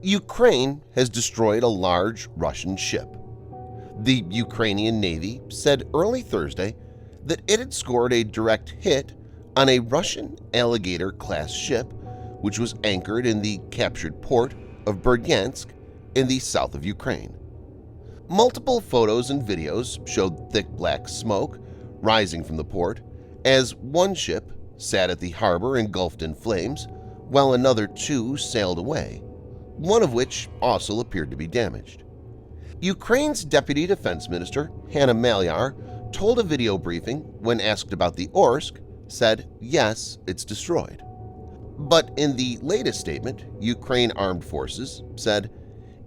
Ukraine has destroyed a large Russian ship. The Ukrainian Navy said early Thursday that it had scored a direct hit on a Russian Alligator-class ship which was anchored in the captured port of Berdyansk in the south of Ukraine. Multiple photos and videos showed thick black smoke rising from the port as one ship sat at the harbor engulfed in flames while another two sailed away, one of which also appeared to be damaged. Ukraine's Deputy Defense Minister Hanna Malyar told a video briefing when asked about the Orsk, said, "Yes, it's destroyed." But in the latest statement, Ukraine Armed Forces said,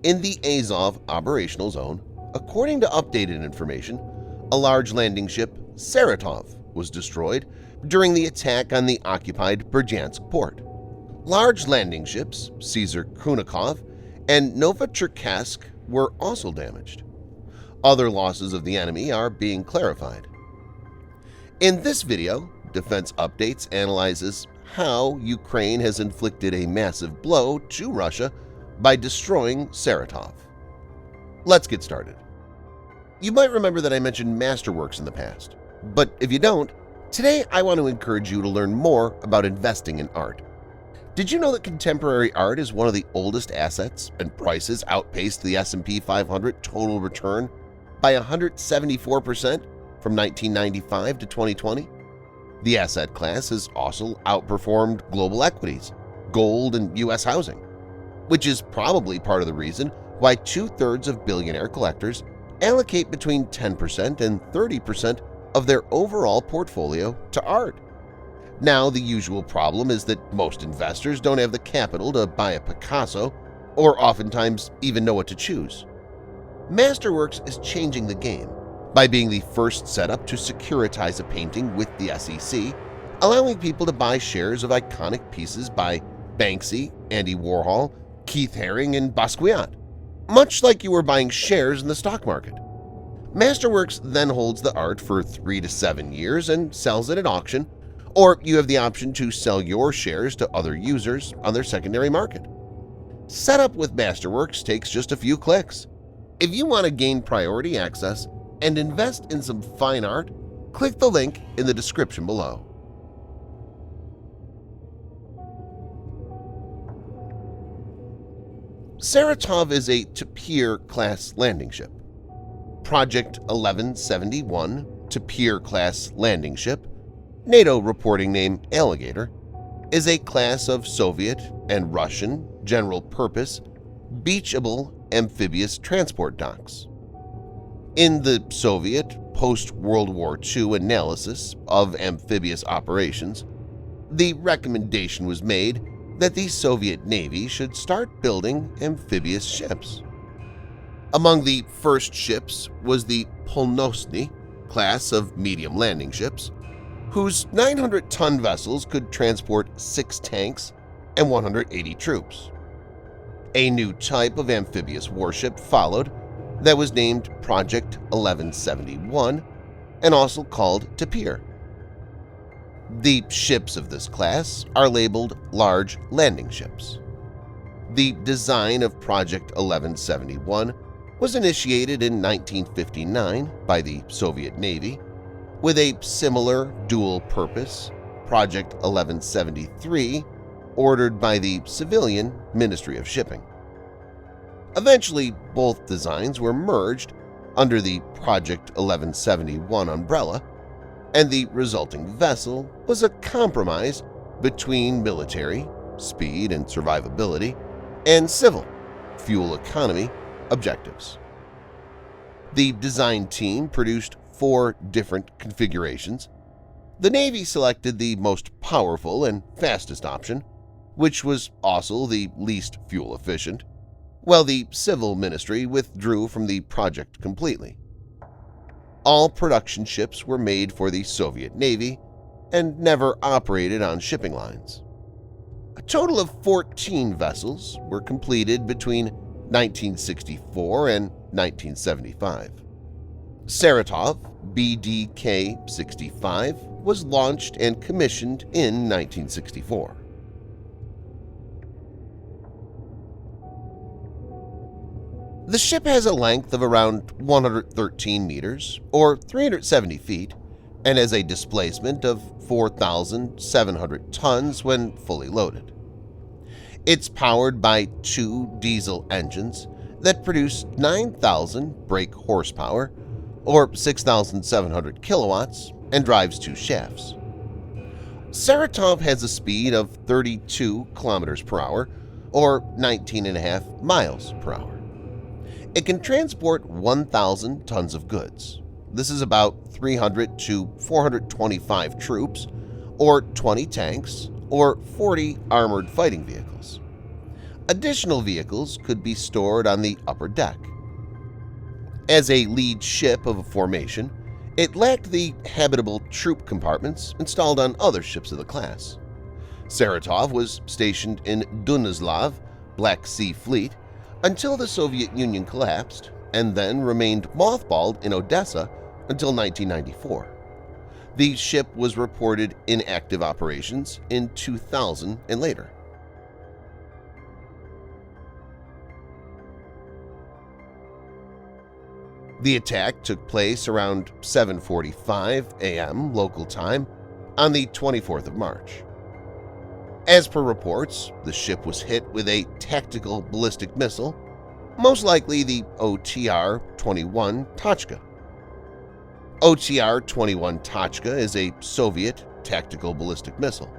"In the Azov operational zone, according to updated information, a large landing ship, Saratov, was destroyed during the attack on the occupied Berdyansk port. Large landing ships, Caesar Kunikov and Novocherkassk, were also damaged. Other losses of the enemy are being clarified." In this video, Defense Updates analyzes how Ukraine has inflicted a massive blow to Russia by destroying Saratov. Let's get started. You might remember that I mentioned Masterworks in the past, but if you don't, today I want to encourage you to learn more about investing in art. Did you know that contemporary art is one of the oldest assets and prices outpaced the S&P 500 total return by 174% from 1995 to 2020? The asset class has also outperformed global equities, gold, and U.S. housing, which is probably part of the reason why 2/3 of billionaire collectors allocate between 10% and 30% of their overall portfolio to art. Now, the usual problem is that most investors don't have the capital to buy a Picasso or oftentimes even know what to choose. Masterworks is changing the game by being the first setup to securitize a painting with the SEC, allowing people to buy shares of iconic pieces by Banksy, Andy Warhol, Keith Haring, and Basquiat, much like you were buying shares in the stock market. Masterworks then holds the art for 3 to 7 years and sells it at auction, or you have the option to sell your shares to other users on their secondary market. Setup with Masterworks takes just a few clicks. If you want to gain priority access and invest in some fine art, click the link in the description below. Saratov is a Tapir-class landing ship. Project 1171 Tapir-class landing ship, NATO reporting name Alligator, is a class of Soviet and Russian general-purpose beachable amphibious transport docks. In the Soviet post-World War II analysis of amphibious operations, the recommendation was made that the Soviet Navy should start building amphibious ships. Among the first ships was the Polnosny class of medium landing ships, whose 900-ton vessels could transport 6 tanks and 180 troops. A new type of amphibious warship followed that was named Project 1171 and also called Tapir. The ships of this class are labeled large landing ships. The design of Project 1171 was initiated in 1959 by the Soviet Navy, with a similar dual-purpose Project 1173 ordered by the civilian Ministry of Shipping. Eventually, both designs were merged under the Project 1171 umbrella, and the resulting vessel was a compromise between military, speed and survivability, and civil, fuel economy objectives. The design team produced 4 different configurations. The Navy selected the most powerful and fastest option, which was also the least fuel-efficient, while the Civil Ministry withdrew from the project completely. All production ships were made for the Soviet Navy and never operated on shipping lines. A total of 14 vessels were completed between 1964 and 1975. Saratov BDK-65 was launched and commissioned in 1964. The ship has a length of around 113 meters, or 370 feet, and has a displacement of 4,700 tons when fully loaded. It's powered by 2 diesel engines that produce 9,000 brake horsepower, or 6,700 kilowatts, and drives 2 shafts. Saratov has a speed of 32 kilometers per hour, or 19.5 miles per hour. It can transport 1,000 tons of goods. This is about 300 to 425 troops, or 20 tanks, or 40 armored fighting vehicles. Additional vehicles could be stored on the upper deck. As a lead ship of a formation, it lacked the habitable troop compartments installed on other ships of the class. Saratov was stationed in Dunislav, Black Sea Fleet, until the Soviet Union collapsed, and then remained mothballed in Odessa until 1994. The ship was reported in active operations in 2000 and later. The attack took place around 7:45 a.m. local time on the 24th of March. As per reports, the ship was hit with a tactical ballistic missile, most likely the OTR-21 Tachka. OTR-21 Tachka is a Soviet tactical ballistic missile.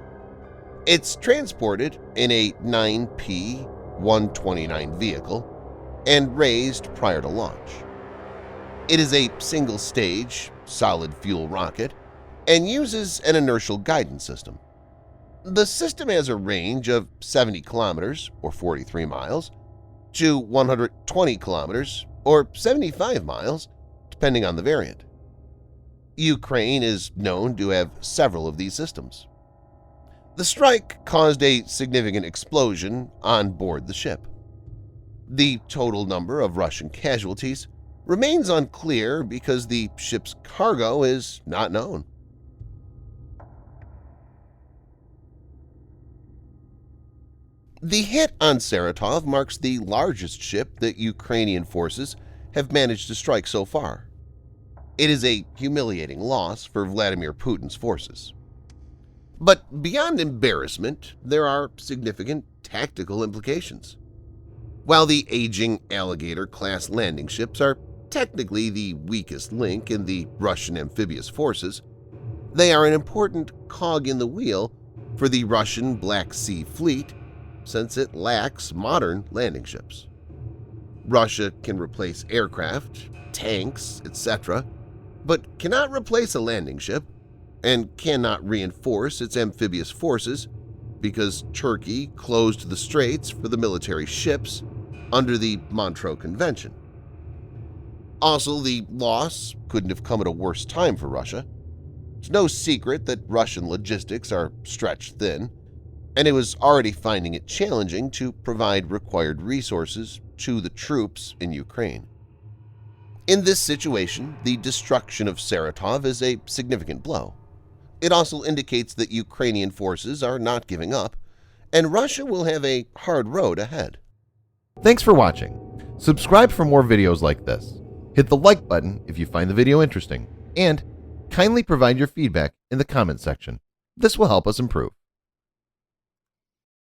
It's transported in a 9P-129 vehicle and raised prior to launch. It is a single-stage, solid-fuel rocket and uses an inertial guidance system. The system has a range of 70 kilometers, or 43 miles, to 120 kilometers, or 75 miles, depending on the variant. Ukraine is known to have several of these systems. The strike caused a significant explosion on board the ship. The total number of Russian casualties remains unclear because the ship's cargo is not known. The hit on Saratov marks the largest ship that Ukrainian forces have managed to strike so far. It is a humiliating loss for Vladimir Putin's forces. But beyond embarrassment, there are significant tactical implications. While the aging Alligator-class landing ships are technically the weakest link in the Russian amphibious forces, they are an important cog in the wheel for the Russian Black Sea Fleet since it lacks modern landing ships. Russia can replace aircraft, tanks, etc., but cannot replace a landing ship and cannot reinforce its amphibious forces because Turkey closed the straits for the military ships under the Montreux Convention. Also, the loss couldn't have come at a worse time for Russia. It's no secret that Russian logistics are stretched thin, and it was already finding it challenging to provide required resources to the troops in Ukraine. In this situation, the destruction of Saratov is a significant blow. It also indicates that Ukrainian forces are not giving up, and Russia will have a hard road ahead. Thanks for watching. Subscribe for more videos like this. Hit the like button if you find the video interesting, and kindly provide your feedback in the comment section. This will help us improve.